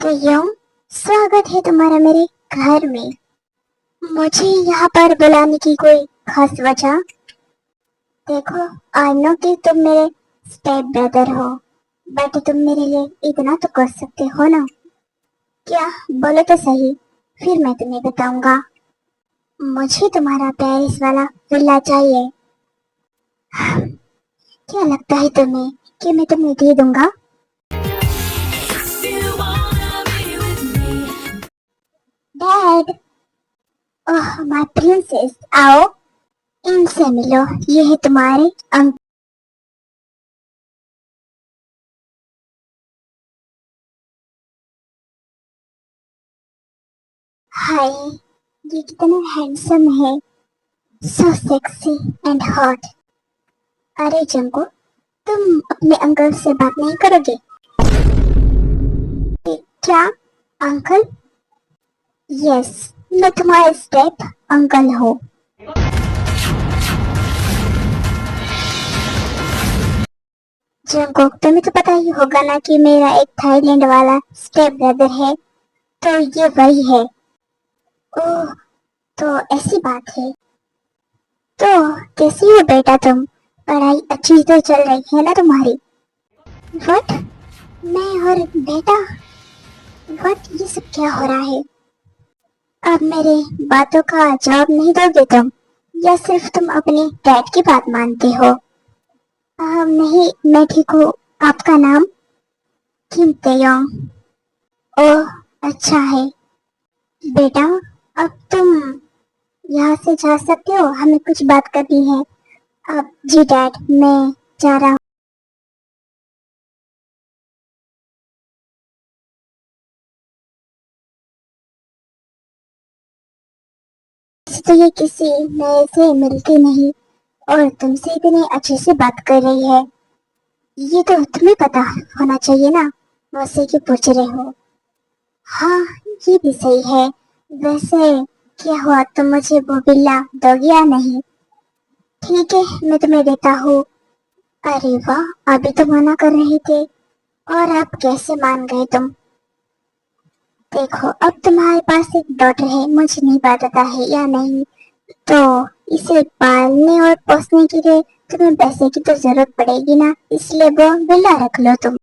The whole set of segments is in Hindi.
तो यूं स्वागत है तुम्हारा मेरे घर में। मुझे यहाँ पर बुलाने की कोई खास वजह? देखो, आई नो कि तुम मेरे स्टेप ब्रदर हो, बट तुम मेरे लिए इतना तो कर सकते हो ना? क्या? बोलो तो सही, फिर मैं तुम्हें बताऊंगा। मुझे तुम्हारा पेरिस वाला विला चाहिए। क्या लगता है तुम्हें कि मैं तुम्हें दे दूंगा? डैड, ओह माय प्रिंसेस, आओ इनसे मिलो। ये है तुम्हारे अंकल। हाय, ये कितना हैंडसम है, सो सेक्सी एंड हॉट। अरे जंको, तुम अपने अंकल से बात नहीं करोगे? क्या? अंकल? यस, मैं तुम्हारा स्टेप अंकल हूँ। जंको, तुम्हें तो पता ही होगा ना कि मेरा एक थाईलैंड वाला स्टेप ब्रदर है, तो ये वही है। ओह, तो ऐसी बात है। तो कैसी हो बेटा तुम? पढ़ाई अच्छी तो चल रही है ना तुम्हारी? व्हाट? मैं और बेटा? व्हाट? ये सब क्या हो रहा है? अब मेरे बातों का जवाब नहीं दोगे तुम, या सिर्फ तुम अपने डैड की बात मानते हो? नहीं, मैं ठीक हूँ। आपका नाम? किम तेयोंग। ओह, अच्छा है। बेटा, अब तुम यहाँ से जा सकते हो, हमें कुछ बात करनी है। अब जी डैड, मैं जा रहा हूँ। तो ये किसी नए से मिलती नहीं और तुमसे इतने अच्छे से बात कर रही है। ये तो तुम्हें पता होना चाहिए ना, मुझसे क्यों पूछ रहे हो? हाँ, ये भी सही है। वैसे क्या हुआ, तुम मुझे वो बिल्ला दोगे या नहीं? ठीक है, मैं तुम्हें देता हूँ। अरे वाह, अभी तो मना कर रहे थे और अब कैसे मान गए तुम? देखो, अब तुम्हारे पास एक डॉटर है, मुझे नहीं पता है या नहीं, तो इसे पालने और पोसने के लिए तुम्हें पैसे की तो जरूरत पड़ेगी ना, इसलिए वो बिल्ला रख लो तुम।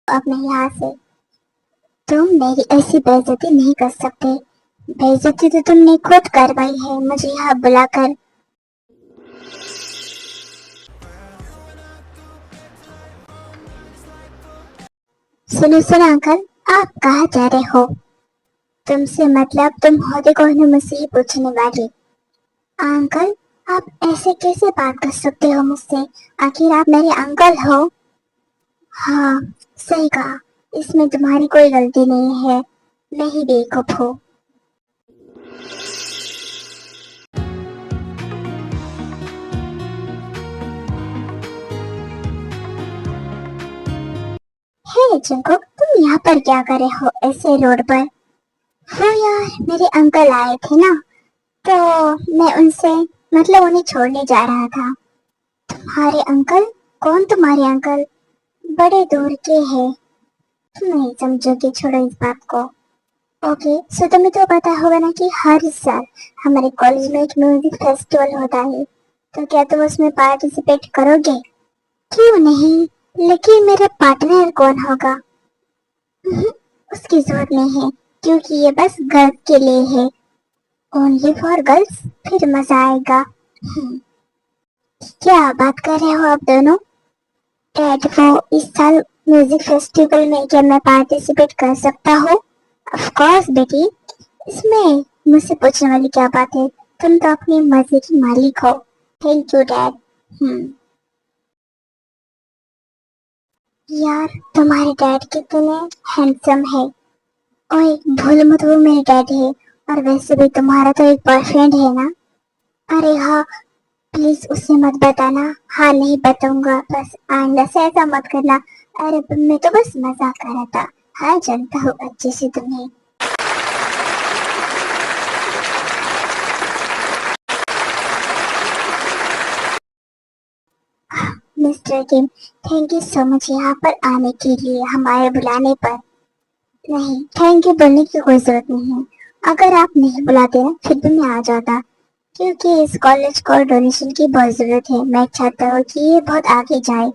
अब मैं यहाँ से, तुम मेरी ऐसी बेइज्जती नहीं कर सकते। बेइज्जती तो तुमने खुद करवाई है मुझे यहाँ बुलाकर। सुनो सुनो अंकल, आप कहाँ जा रहे हो? तुमसे मतलब तुम होते कौन हो मुझसे ही पूछने वाली? अंकल, आप ऐसे कैसे बात कर सकते हो मुझसे? आखिर आप मेरे अंकल हो। हाँ, सही कहा। इसमें तुम्हारी कोई गलती नहीं है, मैं ही बेवकूफ हूँ। हे जंकुक, तुम यहाँ पर क्या कर रहे हो ऐसे रोड पर? वो यार, मेरे अंकल आए थे ना, तो मैं उनसे मतलब उन्हें छोड़ने जा रहा था। तुम्हारे अंकल? कौन तुम्हारे अंकल? बड़े दूर के हैं, तुम नहीं समझोगे, छोड़ो इस बात को। ओके, सो तुम्हें तो पता होगा ना कि हर साल हमारे कॉलेज में एक म्यूजिक फेस्टिवल होता है, तो क्या तुम उसमें पार्टिसिपेट करोगे? क्यों नहीं, लेकिन मेरा पार्टनर कौन होगा? उसकी जरूरत नहीं है, क्योंकि ये बस गर्ल्स के लिए है। ओनली फॉर गर्ल्स, फिर मजा आएगा। हम्म, क्या बात कर रहे हो आप दोनों? डैड, वो इस साल म्यूजिक फेस्टिवल में क्या मैं पार्टिसिपेट कर सकता हूँ? ऑफ कोर्स बेटी, इसमें मुझसे पूछने वाली क्या बात है, तुम तो अपने मजे की मालिक हो। Thank you dad. यार, तुम्हारे डैड कितने हैंडसम है। ओए, भूल मत, वो मेरे डैड है। और वैसे भी तुम्हारा तो एक बॉयफ्रेंड है ना? अरे हाँ, प्लीज उसे मत बताना। हाँ, नहीं बताऊंगा, बस आइंदा से ऐसा मत करना। अरे मैं तो बस मजाक कर रहा था। हाँ, जानता हूँ अच्छे से तुम्हें। Mister Kim, thank you so much यहाँ पर आने के लिए, हमारे बुलाने पर। नहीं, थैंक यू बोलने की कोई जरूरत नहीं है। अगर आप नहीं बुलाते ना फिर भी मैं आ जाता, क्योंकि इस कॉलेज को डोनेशन की बहुत जरूरत है। मैं चाहता हूँ कि ये बहुत आगे जाए।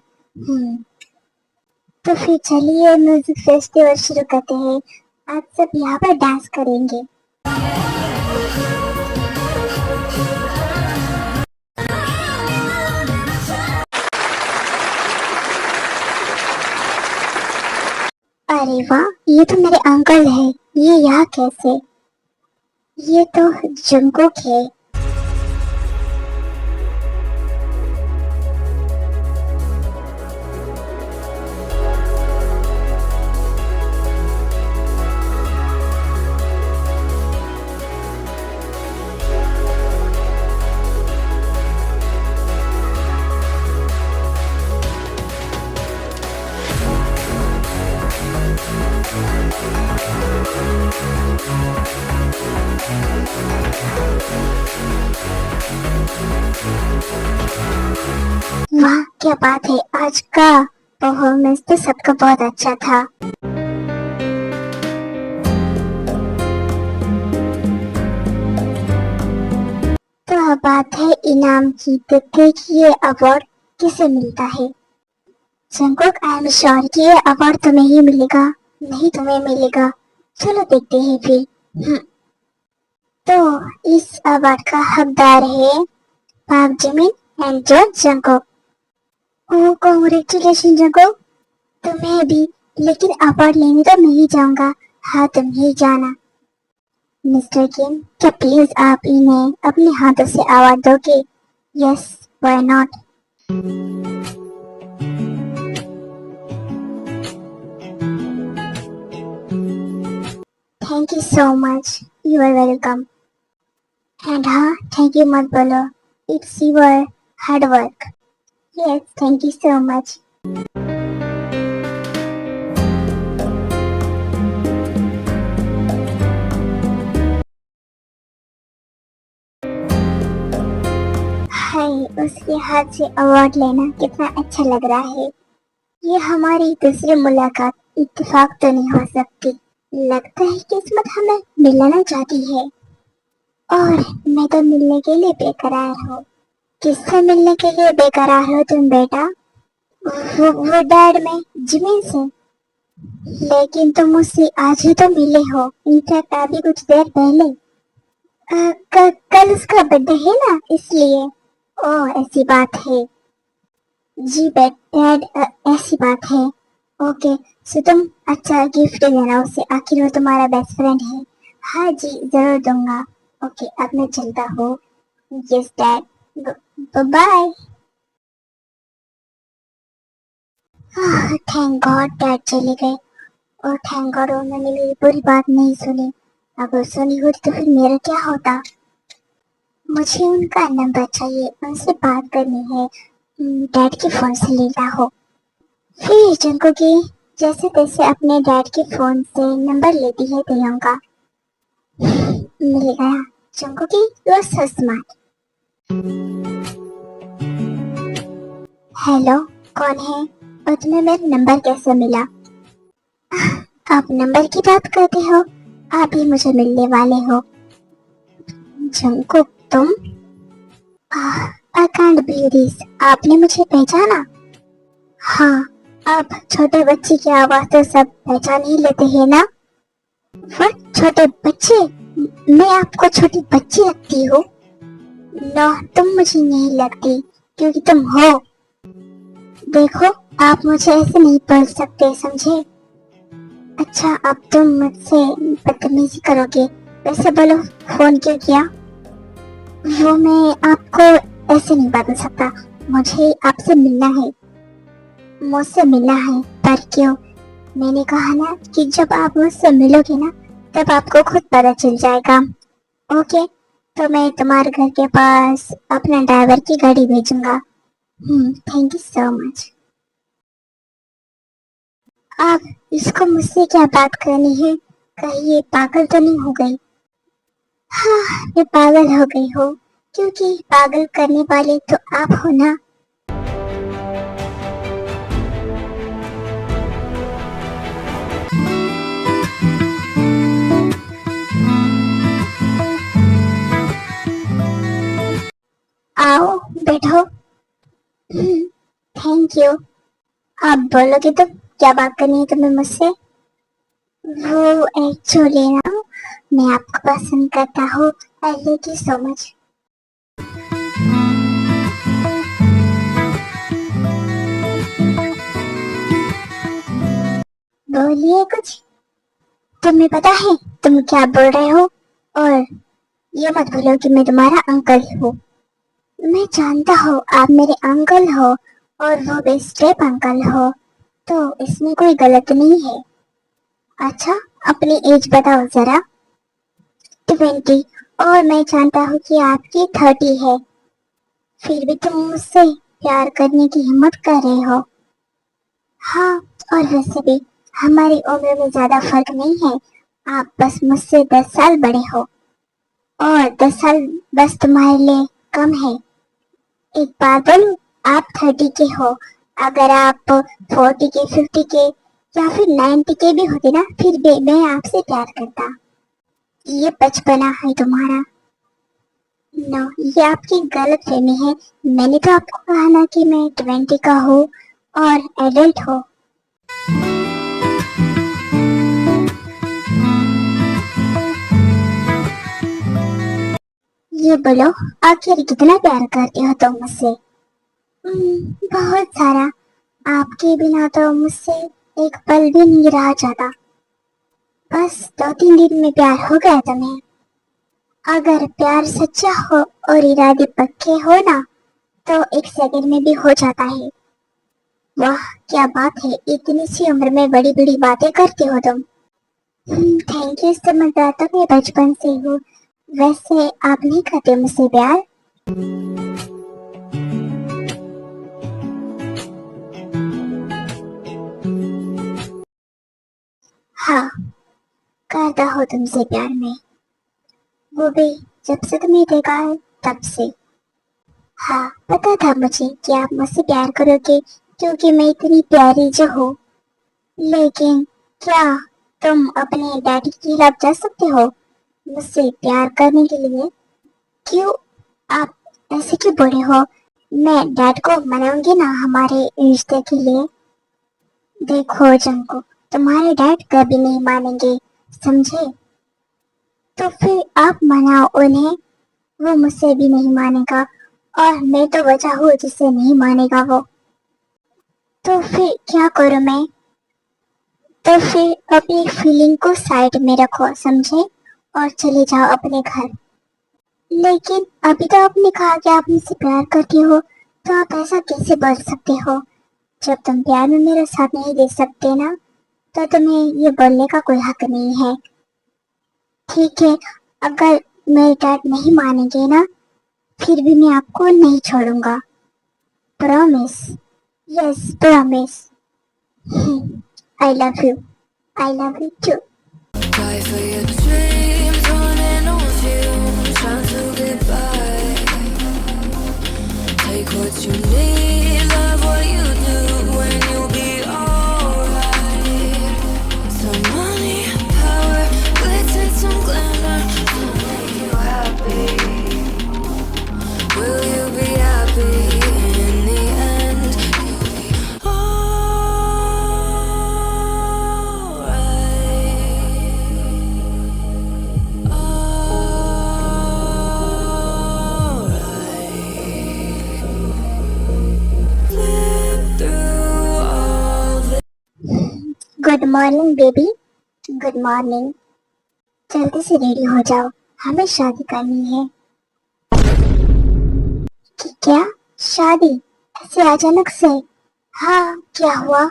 तो फिर चलिए म्यूजिक फेस्टिवल शुरू करते हैं। आज सब यहाँ पर डांस करेंगे। अरे वाह, ये तो मेरे अंकल है। ये यहाँ कैसे? ये तो जंगकुक है। वाह क्या बात है, आज का परफॉर्मेंस तो सबका बहुत अच्छा था। तो अब बात है इनाम की। देखते कि ये अवार्ड किसे मिलता है। जंगकुक, आई एम श्योर कि ये अवार्ड तुम्हें ही मिलेगा। नहीं, तुम्हें मिलेगा। चलो देखते हैं फिर। तो इस अवार्ड का हकदार है पाक जिमिन एंड जो जंगकुक। ओह कांग्रेचुलेशन जंगकुक, तुम्हें भी। लेकिन अवार्ड लेने तो मैं ही जाऊंगा। हाँ, तुम ही जाना। मिस्टर किम, क्या प्लीज आप इन्हें अपने हाथों से अवार्ड दोगे? Yes, why not. Thank you so much, you are welcome. And हाँ, थैंक यू मत बोलो, it's your hard work. Yes, thank you so much. हाय, उसके हाथ से अवार्ड लेना कितना अच्छा लग रहा है। ये हमारी दूसरी मुलाकात इत्तेफाक तो नहीं हो सकती। लगता है किस्मत हमें मिलाना चाहती है। और मैं तो मिलने के लिए बेकरार हूँ। किससे मिलने के लिए बेकरार हो तुम बेटा? वो डैड में जिमिन से। लेकिन तुम मुझसे आज ही तो मिले हो, इनफैक्ट अभी कुछ देर पहले। कल उसका बर्थडे है ना, इसलिए। ओह, ऐसी बात है। जी डैड, ऐसी बात है। ओके, सो तुम अच्छा गिफ्ट देना उसे, आखिर वो तुम्हारा बेस्ट फ्रेंड है। हाँ जी, जरूर दूंगा। ओके, अब मैं चलता हूँ। Yes dad, bye. Thank god dad चले गए। और थैंक गॉड उन्होंने मेरी पूरी बात नहीं सुनी। अगर सुनी होती तो फिर मेरा क्या होता? मुझे उनका नंबर चाहिए, उनसे बात करनी है। डैड के फोन से लेता हो। फिर जंको की जैसे तैसे अपने डैड के फोन से नंबर लेती है प्रियंका। मिल गया। जंको की, you are so smart. Hello, कौन है? और तुम्हें मेरा नंबर कैसे मिला? आप नंबर की बात करते हो? आप ही मुझे मिलने वाले हो। जंको, तुम? आई कांट बिलीव दिस, आपने मुझे पहचाना? हाँ, आप छोटे बच्चे की आवाज तो सब पहचान ही लेते हैं ना? व्हाट, छोटे बच्चे? मैं आपको छोटी बच्ची लगती हूँ? नो, तुम मुझे नहीं लगती, क्योंकि तुम हो। देखो, आप मुझे ऐसे नहीं बोल सकते, समझे? अच्छा, अब तुम मुझसे बदतमीजी करोगे? वैसे बोलो, फोन क्यों किया? वो मैं आपको ऐसे नहीं बता सकता। मुझे आपसे मिलना है। मुझसे मिलना है, पर क्यों? मैंने कहा ना कि जब आप मुझसे मिलोगे ना तब आपको खुद पता चल जाएगा। ओके, तो मैं तुम्हारे घर के पास अपना ड्राइवर की गाड़ी भेजूंगा। Thank you so much. आप इसको मुझसे क्या बात करनी है? कहीं ये पागल तो नहीं हो गई? हाँ, मैं पागल हो गई हूँ, क्योंकि पागल करने वाले तो आप हो ना। बैठो। Thank you. आप बोलोगे तो क्या बात करनी है तुम्हें मुझसे? वो एक्चुअली ना, मैं आपको पसंद करता हूँ। I like you so much. बोलिए कुछ। तुम्हें पता है तुम क्या बोल रहे हो? और ये मत भूलो कि मैं तुम्हारा अंकल हूँ। मैं जानता हूँ आप मेरे अंकल हो और वो भी स्टेप अंकल हो, तो इसमें कोई गलत नहीं है। अच्छा, अपनी एज बताओ जरा। 20। और मैं जानता हूँ कि आपकी 30 है। फिर भी तुम मुझसे प्यार करने की हिम्मत कर रहे हो। हाँ, और वैसे भी हमारी उम्र में ज्यादा फर्क नहीं है। आप बस मुझसे 10 साल बड़े हो, और 10 साल बस तुम्हारे लिए कम है। एक बात बोलूं, आप 30 के हो। अगर आप 40 के, 50 के या फिर 90 के भी होते ना, फिर भी मैं आपसे प्यार करता। ये बचपना है तुम्हारा। नो, ये आपकी गलत फहमी है। मैंने तो आपको कहा ना कि मैं 20 का हूँ और एडल्ट हो। ये बोलो, आखिर कितना प्यार करते हो तुम मुझसे? बहुत सारा। आपके बिना तो मुझसे एक पल भी नहीं रहा जाता। बस 2-3 दिन में प्यार हो गया तुम्हें। अगर प्यार सच्चा हो और इरादे पक्के हो ना, तो 1 सेकंड में भी हो जाता है। वाह, क्या बात है, इतनी सी उम्र में बड़ी बड़ी बातें करते हो तुम। थैंक यू, समझदार तो मैं बचपन से हूँ। वैसे आप नहीं करते मुझसे प्यार? हाँ, करता हो तुमसे प्यार में। वो भी जब से तुम्हें देखा है तब से। हाँ, पता था मुझे कि आप मुझसे प्यार करोगे, क्योंकि मैं इतनी प्यारी जो हूँ। लेकिन क्या तुम अपने डैडी के खिलाफ जा सकते हो मुझसे प्यार करने के लिए? क्यों? आप ऐसे क्यों बोले हो? मैं डैड को मनाऊंगी ना हमारे रिश्ते के लिए। देखो जंको, तुम्हारे डैड कभी नहीं मानेंगे, समझे? तो फिर आप मनाओ उन्हें। वो मुझसे भी नहीं मानेगा, और मैं तो वजह हूँ जिससे नहीं मानेगा वो। तो फिर क्या करूँ मैं? तो फिर अपनी फीलिंग को साइड में रखो, समझे? और चले जाओ अपने घर। लेकिन अभी तो आपने कहा कि आप मुझसे प्यार करती हो, तो आप ऐसा कैसे बोल सकते हो? जब तुम प्यार में मेरा साथ नहीं दे सकते ना, तो तुम्हें ये बोलने का कोई हक नहीं है। ठीक है, अगर मेरे डैड नहीं मानेंगे ना, फिर भी मैं आपको नहीं छोड़ूंगा। Promise. Yes, promise. I love you. I love you too. Die for your dreams, running on fumes, trying to get by. Take what you need, love what you do, and you'll be alright. Some money, power, glitz and some glamour to make you happy. Will you be happy in the end? You'll be good morning baby, good morning. जल्दी से रेडी हो जाओ, हमें शादी करनी है। क्या शादी? ऐसे अचानक से? हाँ, क्या हुआ?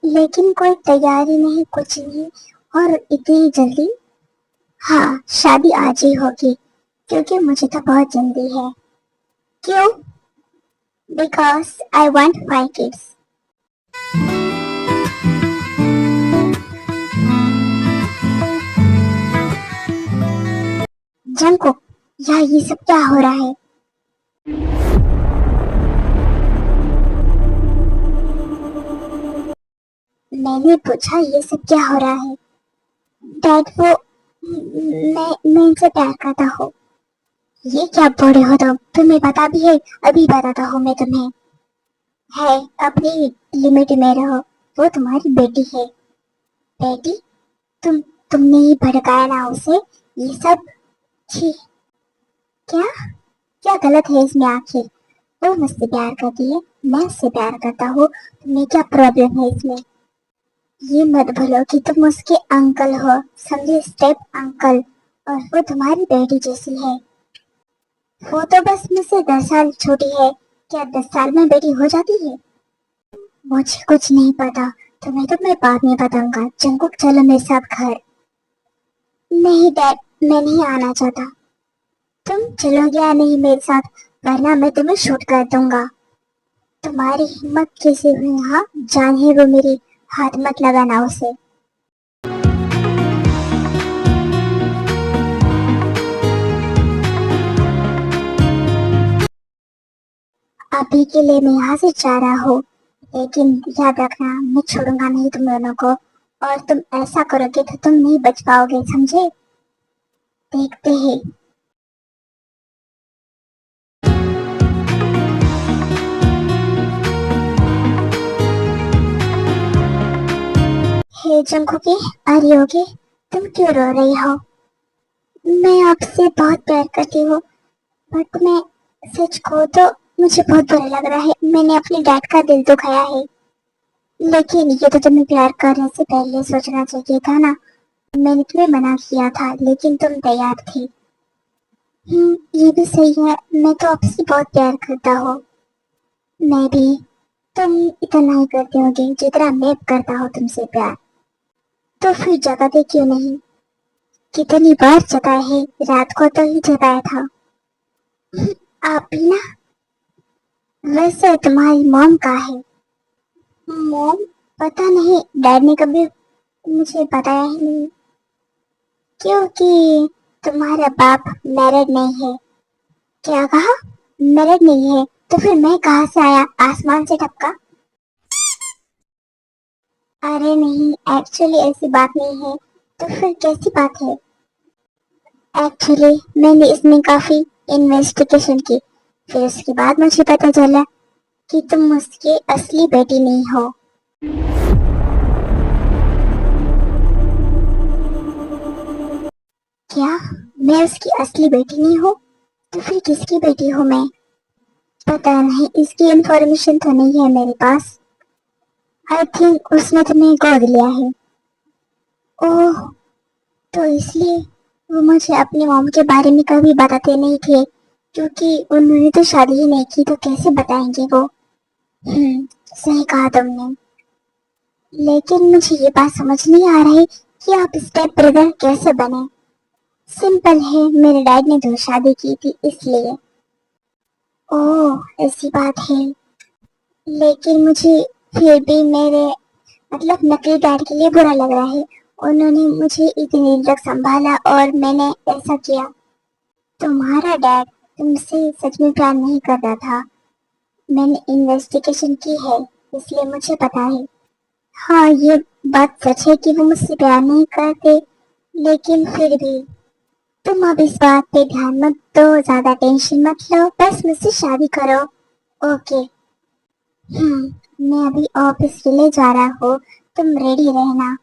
लेकिन कोई तैयारी नहीं, कुछ नहीं, और इतनी जल्दी? हाँ, शादी आज ही होगी, क्योंकि मुझे तो बहुत जल्दी है। क्यों? Because I want 5 kids. Junko, यार ये सब क्या हो रहा है? मैंने पूछा ये सब क्या हो रहा है? डैड, वो मैं इनसे प्यार करता हूँ। ये क्या बोल रहे हो तुम? तुम्हें पता भी है? अभी बताता हूँ मैं तुम्हें। है, अपनी लिमिट में रहो। वो तुम्हारी बेटी है। बेटी? तुमने ही भड़काया ना उसे, ये सब। छी। क्या? क्या गलत है इसमें आखिर? वो मुझसे प्यार करती है, मैं उससे प्यार करता हूँ, तुम्हें क्या प्रॉब्लम है इसमें? ये मत भूलो कि तुम उसके अंकल हो, समझे? Step uncle. और वो तुम्हारी बेटी जैसी है। वो तो बस मुझसे 10 साल छोटी है। क्या 10 साल में बेटी हो जाती है? मुझे कुछ नहीं पता। तुम्हें तो मैं बाद में बताऊंगा। जंकुक, चलो मेरे साथ घर। नहीं डैड, मैं नहीं आना चाहता। तुम चलोगे या नहीं मेरे साथ? वरना मैं तुम्हें शूट कर दूंगा। तुम्हारी हिम्मत कैसे हुई? हाँ, जान है वो मेरी। हाथ मत लगाना उसे। अभी के लिए मैं यहाँ से जा रहा हूँ, लेकिन याद रखना, मैं छोड़ूंगा नहीं तुम दोनों को। और तुम ऐसा करोगे तो तुम नहीं बच पाओगे, समझे? देखते हैं। हे जंकुकी, आ रही होगी? तुम क्यों रो रही हो? मैं आपसे बहुत प्यार करती हूँ, बट मैं सच कहूँ तो मुझे बहुत बुरा लग रहा है। मैंने अपने डैड का दिल दुखाया है। लेकिन ये तो तुम्हें प्यार करने से पहले सोचना चाहिए था ना। मैंने तुम्हें मना किया था, लेकिन तुम तैयार थी। ये भी सही है। मैं तो आपसे बहुत प्यार करता हूँ। मैं भी। तुम इतना ही करते होगे जितना मैं करता हूँ तुमसे प्यार। तो फिर जताते क्यों नहीं? कितनी बार जताया है, रात को तो ही जताया था। आप भी ना। वैसे तुम्हारी मॉम कहाँ है? मॉम? पता नहीं, डैड ने कभी मुझे बताया ही नहीं। क्योंकि तुम्हारा बाप मैरिड नहीं है। क्या कहा? मैरिड नहीं है? तो फिर मैं कहाँ से आया, आसमान से टपका? अरे नहीं, एक्चुअली ऐसी बात नहीं है। तो फिर कैसी बात है? एक्चुअली मैंने इसमें काफी इन्वेस्टिगेशन की। फिर उसके बाद मुझे पता चला कि तुम उसकी असली बेटी नहीं हो। क्या? मैं उसकी असली बेटी नहीं हूँ? तो फिर किसकी बेटी हूँ मैं? पता नहीं, इसकी इंफॉर्मेशन तो नहीं है मेरे पास। आई थिंक उसने तुम्हें गोद लिया है। ओह, तो इसलिए वो मुझे अपनी मॉम के बारे में कभी बताते नहीं थे, क्योंकि उन्होंने तो शादी ही नहीं की, तो कैसे बताएंगे वो? सही कहा तुमने। लेकिन मुझे ये बात समझ नहीं आ रही कि आप स्टेप ब्रदर कैसे बने। सिंपल है, मेरे डैड ने जो शादी की थी इसलिए। ओह, ऐसी बात है। लेकिन मुझे फिर भी मेरे नकली डैड के लिए बुरा लग रहा है। उन्होंने मुझे इतनी देर तक संभाला और मैंने ऐसा किया। तुम्हारा डैड तुमसे सच में प्यार नहीं कर रहा था। मैंने इन्वेस्टिगेशन की है, इसलिए मुझे पता है। हाँ, ये बात सच है कि वो मुझसे प्यार नहीं करते, लेकिन फिर भी तुम अब इस बात पे ध्यान मत दो, ज्यादा टेंशन मत लो, बस मुझसे शादी करो। ओके। मैं अभी ऑफिस के लिए जा रहा हूँ, तुम रेडी रहना।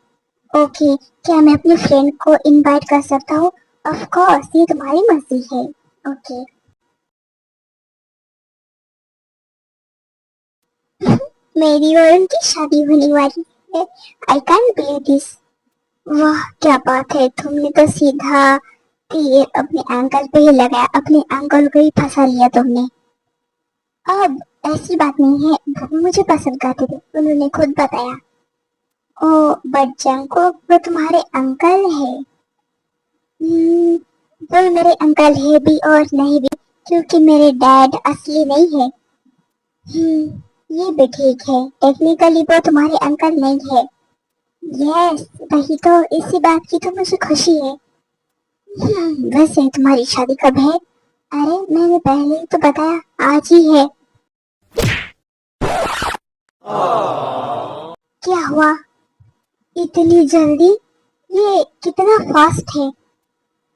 ओके। क्या मैं अपने फ्रेंड को इनवाइट कर सकता हूँ? ऑफ कोर्स, ये तुम्हारी मर्जी है। ओके। मेरी और उनकी शादी होने वाली है। I can't believe this. वाह, क्या बात है! तुमने तो सीधा तीर अपने अंकल पे ही लगाया, अपने अंकल को ही फंसा लिया तुमने। अब ऐसी बात नहीं है, वो मुझे पसंद करते थे, उन्होंने खुद बताया। ओ, बट जंको वो तुम्हारे अंकल है। वो मेरे अंकल है भी और नहीं भी, क्योंकि मेरे डैड असली नहीं है। ये भी ठीक है, टेक्निकली वो तुम्हारे अंकल नहीं है। यस, वही तो, इसी बात की तो मुझे खुशी है। वैसे तुम्हारी शादी कब है? अरे मैंने पहले ही तो बताया, आज ही है। क्या हुआ? इतनी जल्दी? ये कितना फास्ट है।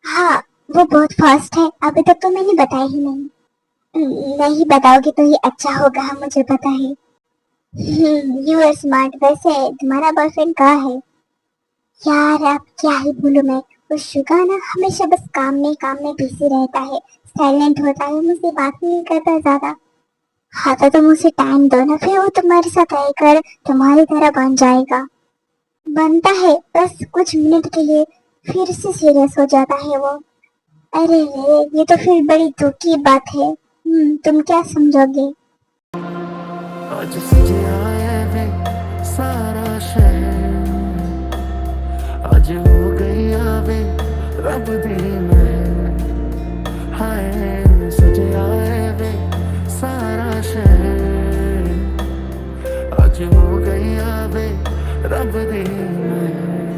हाँ, वो बहुत फास्ट है, अभी तक तो मैंने बताया ही नहीं। नहीं बताओगे तो ये अच्छा होगा, मुझे पता है। You are smart. वैसे तुम्हारा बॉयफ्रेंड कहाँ है? यार अब क्या ही बोलूं मैं। वो शुगा ना हमेशा बस काम में बिजी रहता है, साइलेंट होता है, मुझसे बात नहीं करता ज्यादा। हाँ तो तुम उसे टाइम दो ना, फिर वो तुम्हारे साथ रहकर तुम्हारी तरह बन जाएगा। बनता है बस कुछ मिनट के लिए, फिर से सीरियस हो जाता है वो। अरे रे, ये तो फिर बड़ी दुख की बात है। तुम क्या समझोगे? आज सजे आए वे सारा शहर, आज हो गई आवे रब दी महर। हाय सजे आए वे सारा शहर, आज हो गई आवे रब दी महर।